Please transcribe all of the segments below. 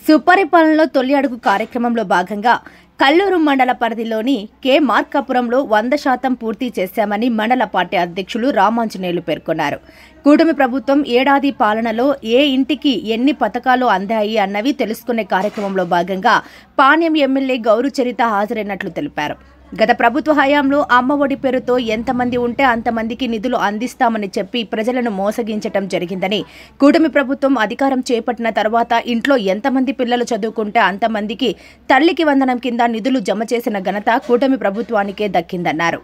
సుపరిపాలనలో తొలి అడుగు కార్యక్రమంలో భాగంగా కల్లూరు మండల పరిధిలోని కె మార్కాపురంలో 100% పూర్తి చేశామని మండల పార్టీ అధ్యక్షులు రామాంజనేయులు పేర్కొన్నారు. కూటమి ప్రభుత్వం ఏడాది పాలనలో ఏ ఇంటికి ఎన్ని పథకాలు అందాయి అన్నవి తెలుసుకునే కార్యక్రమంలో భాగంగా పాణ్యం ఎమ్మెల్యే గౌరు చరిత హాజరైనట్లు తెలిపారు. గత ప్రభుత్వ హయాంలో అమ్మ ఒడి పేరుతో ఎంతమంది ఉంటే అంతమందికి నిధులు అందిస్తామని చెప్పి ప్రజలను మోసగించటం జరిగిందని, కూటమి ప్రభుత్వం అధికారం చేపట్టిన తర్వాత ఇంట్లో ఎంతమంది పిల్లలు చదువుకుంటే అంతమందికి తల్లికి వందనం కింద నిధులు జమ చేసిన ఘనత కూటమి ప్రభుత్వానికే దక్కిందన్నారు.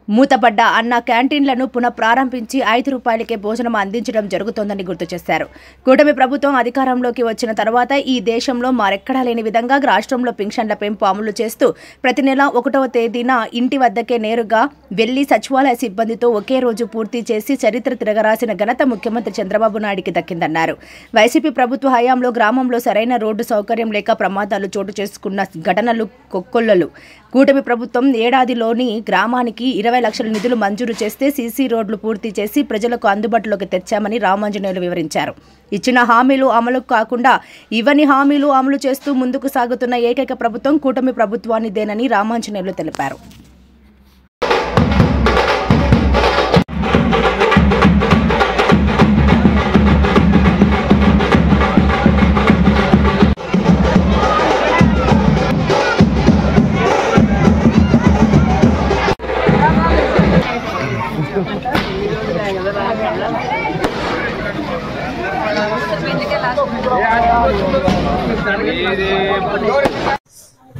మూతపడ్డ అన్న క్యాంటీన్లను పునఃప్రారంభించి 5 రూపాయలకే భోజనం అందించడం జరుగుతోందని గుర్తు చేశారు. కూటమి ప్రభుత్వం అధికారంలోకి వచ్చిన తర్వాత ఈ దేశంలో మరెక్కడా లేని విధంగా రాష్ట్రంలో పింఛన్ల పెంపు అమలు చేస్తూ ప్రతి నెల 1వ తేదీన ఇంటి వద్దకే నేరుగా వెళ్లి సచివాలయ సిబ్బందితో ఒకే రోజు పూర్తి చేసి చరిత్ర తిరగరాసిన ఘనత ముఖ్యమంత్రి చంద్రబాబు నాయుడికి దక్కిందన్నారు. వైసీపీ ప్రభుత్వ హయాంలో గ్రామంలో సరైన రోడ్డు సౌకర్యం లేక ప్రమాదాలు చోటు చేసుకున్న ఘటనలు కొక్కొల్లలు. కూటమి ప్రభుత్వం ఏడాదిలోని గ్రామానికి 20 లక్షల నిధులు మంజూరు చేస్తే సీసీ రోడ్లు పూర్తి చేసి ప్రజలకు అందుబాటులోకి తెచ్చామని రామాంజనేయులు వివరించారు. ఇచ్చిన హామీలు అమలు కాకుండా ఇవన్నీ హామీలు అమలు చేస్తూ ముందుకు సాగుతున్న ఏకైక ప్రభుత్వం కూటమి ప్రభుత్వానిదేనని రామాంజనేయులు తెలిపారు.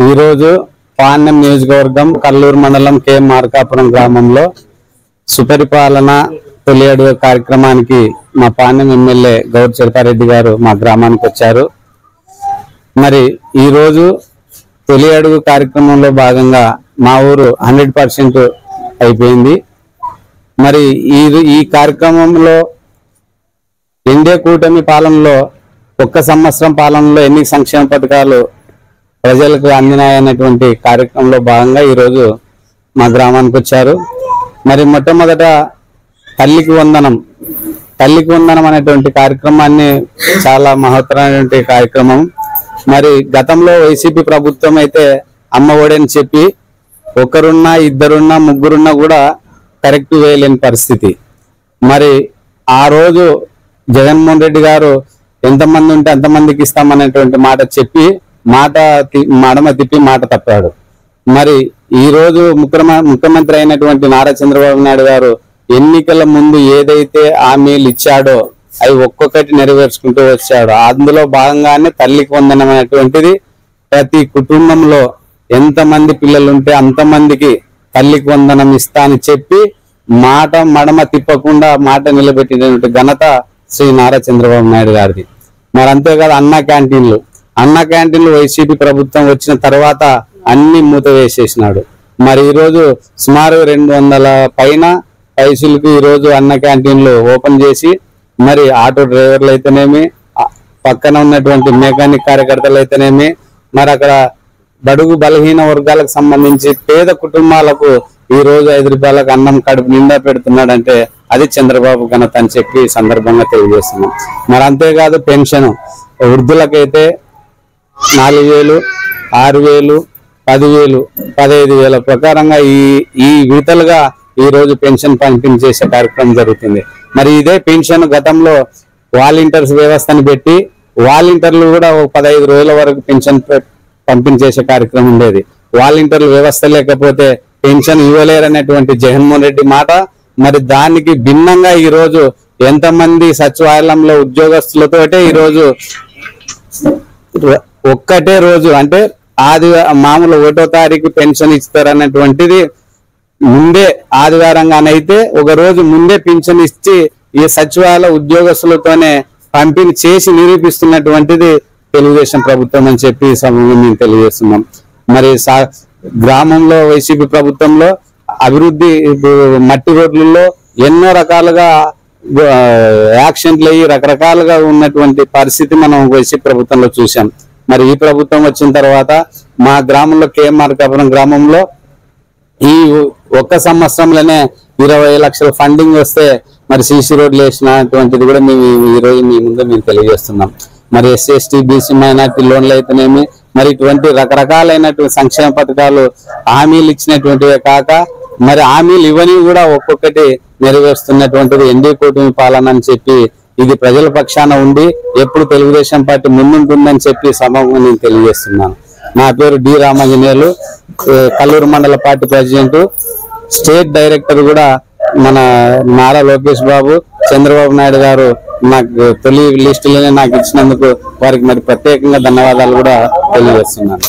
ఈరోజు పాణ్యం నియోజకవర్గం కల్లూరు మండలం కె మార్కాపురం గ్రామంలో సుపరిపాలన తొలి అడుగు కార్యక్రమానికి మా పాణ్యం ఎమ్మెల్యే గౌరు చరితారెడ్డి గారు మా గ్రామానికి వచ్చారు. మరి ఈరోజు తొలి అడుగు కార్యక్రమంలో భాగంగా మా ఊరు 100% అయిపోయింది. మరి ఈ కార్యక్రమంలో ఎన్డీఏ కూటమి పాలనలో 1 సంవత్సరం పాలనలో ఎన్ని సంక్షేమ పథకాలు ప్రజలకు అందినాయన్నటువంటి కార్యక్రమంలో భాగంగా ఈరోజు మా గ్రామానికి వచ్చారు. మరి మొట్టమొదట తల్లికి వందనం అనేటువంటి కార్యక్రమాన్ని చాలా మహత్తరమైనటువంటి కార్యక్రమం. మరి గతంలో వైసీపీ ప్రభుత్వం అయితే అమ్మ ఒడి అని చెప్పి ఒకరున్నా ఇద్దరున్నా ముగ్గురున్నా కూడా కరెక్ట్ వేయలేని పరిస్థితి. మరి ఆ రోజు జగన్మోహన్ రెడ్డి గారు ఎంతమంది ఉంటే అంతమందికి ఇస్తామనేటువంటి మాట చెప్పి మడమ తిప్పి మాట తప్పాడు. మరి ఈ రోజు ముఖ్యమంత్రి అయినటువంటి నారా చంద్రబాబు నాయుడు గారు ఎన్నికల ముందు ఏదైతే హామీలు ఇచ్చాడో అవి ఒక్కొక్కటి నెరవేర్చుకుంటూ వచ్చాడు. అందులో భాగంగానే తల్లికి వందనం అనేటువంటిది ప్రతి కుటుంబంలో ఎంతమంది పిల్లలు ఉంటే అంతమందికి తల్లికి వందనం ఇస్తా అని చెప్పి మాట మడమ తిప్పకుండా మాట నిలబెట్టినటువంటి ఘనత శ్రీ నారా చంద్రబాబు నాయుడు గారిది. మరి అంతేకాదు అన్న క్యాంటీన్లు వైసీపీ ప్రభుత్వం వచ్చిన తర్వాత అన్ని మూత వేసేసినాడు. మరి ఈరోజు సుమారు 200 పైన పైసలకు ఈరోజు అన్న క్యాంటీన్లు ఓపెన్ చేసి మరి ఆటో డ్రైవర్లు అయితేనేమి, పక్కన ఉన్నటువంటి మెకానిక్ కార్యకర్తలు అయితేనేమి, మరి అక్కడ బడుగు బలహీన వర్గాలకు సంబంధించి పేద కుటుంబాలకు ఈ రోజు 5 రూపాయలకు అన్నం కడుపు నిండా పెడుతున్నాడంటే అది చంద్రబాబు ఘనత అని చెప్పి సందర్భంగా తెలియజేస్తున్నాం. మరి అంతేకాదు పెన్షన్ వృద్ధులకైతే 4,000, 6,000, 10,000, 15,000 ప్రకారంగా ఈ విడతలుగా ఈ రోజు పెన్షన్ పంపిణీ చేసే కార్యక్రమం జరుగుతుంది. మరి ఇదే పెన్షన్ గతంలో వాలంటీర్స్ వ్యవస్థను పెట్టి వాలంటీర్లు కూడా 15 రోజుల వరకు పెన్షన్ పంపిణీ చేసే కార్యక్రమం ఉండేది. వాలంటీర్ల వ్యవస్థ లేకపోతే పెన్షన్ ఇవ్వలేరనేటువంటి జగన్మోహన్ రెడ్డి మాట. మరి దానికి భిన్నంగా ఈ రోజు ఎంతమంది సచివాలయంలో ఉద్యోగస్తులతోటే ఈరోజు ఒక్కటే రోజు అంటే మామూలు 1వ తారీఖు పెన్షన్ ఇస్తారన్నటువంటిది ముందే ఆదివారంగానైతే ఒక రోజు ముందే పెన్షన్ ఇచ్చి ఈ సచివాలయ ఉద్యోగస్తులతోనే పంపిణీ చేసి నిరూపిస్తున్నటువంటిది తెలుగుదేశం ప్రభుత్వం అని చెప్పి మేము తెలియజేస్తున్నాం. మరి గ్రామంలో వైసీపీ ప్రభుత్వంలో అభివృద్ధి మట్టి రోడ్లలో ఎన్నో రకాలుగా యాక్సిడెంట్లు అయ్యి రకరకాలుగా ఉన్నటువంటి పరిస్థితి మనం వైసీపీ ప్రభుత్వంలో చూసాం. మరి ఈ ప్రభుత్వం వచ్చిన తర్వాత మా గ్రామంలో కె మార్కాపురం గ్రామంలో ఈ 1 సంవత్సరంలోనే 20 లక్షల ఫండింగ్ వస్తే మరి సీసీ రోడ్లు వేసినటువంటిది కూడా మేము ఈ రోజు మీ ముందు మేము తెలియజేస్తున్నాం. మరి ఎస్సీ ఎస్టీ బీసీ మైనార్టీ లోన్లు అయితేనేమి, మరి ఇటువంటి రకరకాలైనటువంటి సంక్షేమ పథకాలు హామీలు ఇచ్చినటువంటివే కాక మరి హామీలు ఇవన్నీ కూడా ఒక్కొక్కటి నెరవేరుస్తున్నటువంటిది ఎన్డీ కూటమి పాలన అని చెప్పి, ఇది ప్రజల పక్షాన ఉండి ఎప్పుడు తెలుగుదేశం పార్టీ ముందుంటుందని చెప్పి సభకు నేను తెలియజేస్తున్నాను. నా పేరు డి రామాంజనేయులు, కల్లూరు మండల పార్టీ ప్రెసిడెంట్. స్టేట్ డైరెక్టర్ కూడా మన నారా లోకేష్ బాబు, చంద్రబాబు నాయుడు గారు నాకు తొలి లిస్టులోనే నాకు ఇచ్చినందుకు వారికి మరి ప్రత్యేకంగా ధన్యవాదాలు కూడా తెలియజేస్తున్నాను.